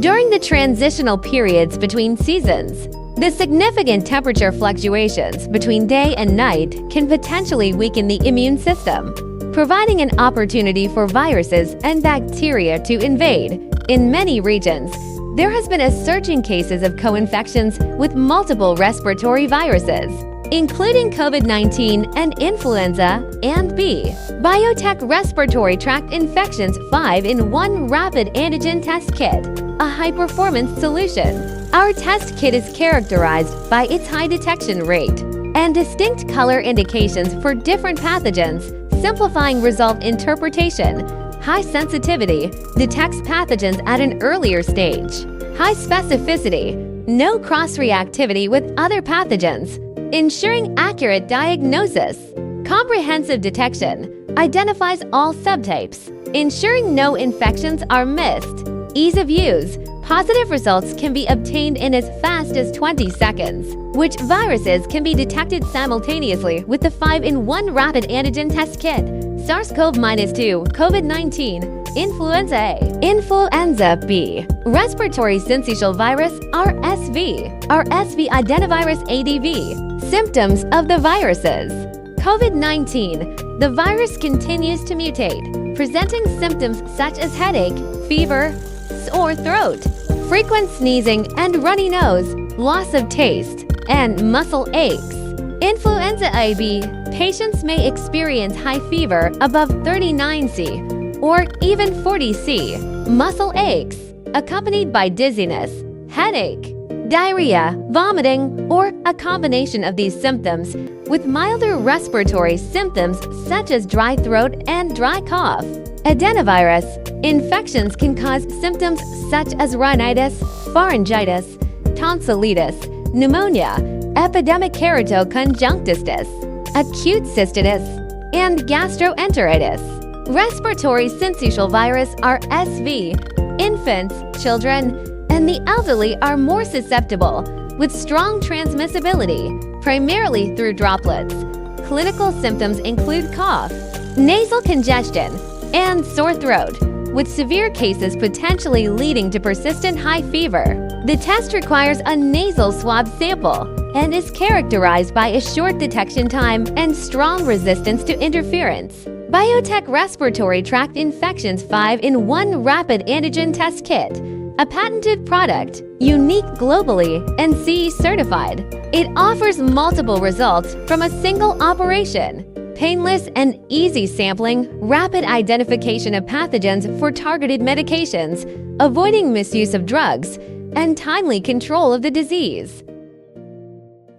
During the transitional periods between seasons, the significant temperature fluctuations between day and night can potentially weaken the immune system, providing an opportunity for viruses and bacteria to invade. In many regions, there has been a surge in cases of co-infections with multiple respiratory viruses, including COVID-19 and influenza and B. Biotech Respiratory Tract Infections 5-in-1 Rapid Antigen Test Kit, a high-performance solution. Our test kit is characterized by its high detection rate and distinct color indications for different pathogens, simplifying result interpretation. High sensitivity detects pathogens at an earlier stage. High specificity, no cross-reactivity with other pathogens, ensuring accurate diagnosis. Comprehensive detection identifies all subtypes, ensuring no infections are missed. Ease of use, positive results can be obtained in as fast as 20 seconds. Which viruses can be detected simultaneously with the 5-in-1 Rapid Antigen Test Kit? SARS-CoV-2, COVID-19, Influenza A, Influenza B, Respiratory Syncytial Virus RSV, RSV Adenovirus ADV. Symptoms of the viruses. COVID-19. The virus continues to mutate, presenting symptoms such as headache, fever, sore throat, frequent sneezing and runny nose, loss of taste, and muscle aches. Influenza AB. Patients may experience high fever above 39°C or even 40°C, muscle aches, accompanied by dizziness, headache, diarrhea, vomiting, or a combination of these symptoms, with milder respiratory symptoms such as dry throat and dry cough. Adenovirus. Infections can cause symptoms such as rhinitis, pharyngitis, tonsillitis, pneumonia, epidemic keratoconjunctivitis, acute cystitis, and gastroenteritis. Respiratory syncytial virus RSV. Infants, children, and the elderly are more susceptible, with strong transmissibility, primarily through droplets. Clinical symptoms include cough, nasal congestion, and sore throat, with severe cases potentially leading to persistent high fever. The test requires a nasal swab sample and is characterized by a short detection time and strong resistance to interference. Biotech Respiratory Tract Infections 5-in-1 Rapid Antigen Test Kit, a patented product, unique globally and CE certified. It offers multiple results from a single operation. Painless and easy sampling, rapid identification of pathogens for targeted medications, avoiding misuse of drugs, and timely control of the disease.